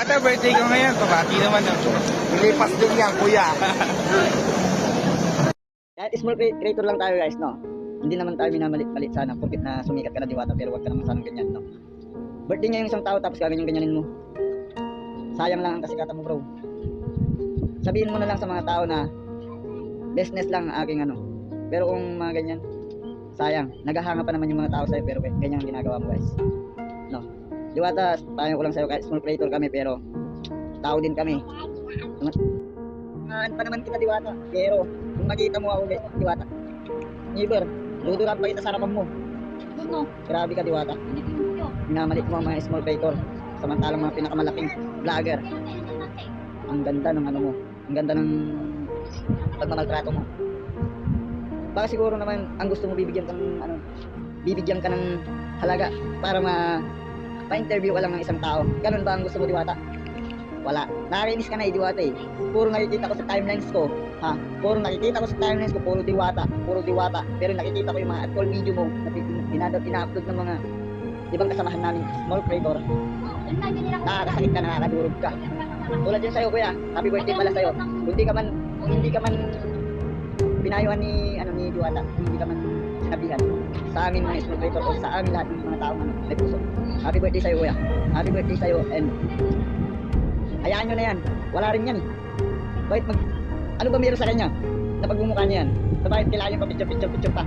Ate, birthday ko ngayon. Pabati naman ako. Lipas din yan, kuya. Kahit small creator lang tayo guys, no? Hindi naman tayo minamalit-malit sana porkit na sumikat ka na Diwata, pero wag ka naman sanang ganyan, no? Birthday niya yung isang tao tapos ganyanin mo. Sayang lang ang kasikatan mo, bro. Sabihin mo na lang sa mga tao na business lang ang aking ano. Pero kung mga ganyan, sayang. Naghahanga pa naman yung mga tao sa'yo, pero ganyan ang ginagawa mo guys. No? Diwata, payo ko lang sa'yo, kahit small creator kami, pero tao din kami. Ngahan pa naman kita Diwata, pero kung makita mo ako ulit, Diwata, never, dudurap pa kita sa harapan mo. Grabe ka Diwata. Minamalit mo ang mga small creator, samantalang mga pinakamalaking vlogger. Ang ganda ng ano mo, ang ganda ng pagmamaltrato mo. Baka siguro naman ang gusto mo bibigyan ka ng halaga para pa-interview ka lang ng isang tao. Ganun ba ang gusto mo Diwata? Wala. Nakakainis ka na Diwata eh. Puro nakikita ko sa timelines ko. Ha? Puro nakikita ko sa timelines ko, puro Diwata. Pero nakikita ko yung mga at-call video mo na ina-upload ng mga ibang kasamahan namin, small creator. Nakakasakit ka, nakakadurog ka. Tulad yun sa'yo kuya, happy birthday pala sa'yo. Kung hindi ka man pinayuhan ni Diwata, hindi ka man sinabihan sa amin mga small creator o sa amin lahat ng mga tao may puso. Happy birthday sa'yo kuya. Happy birthday sa'yo and hayaan nyo na yan. Wala rin yan eh. Bakit ano ba meron sa kanya? Na pagmumukha niya yan? So bakit kailangan yung pa-picture pa?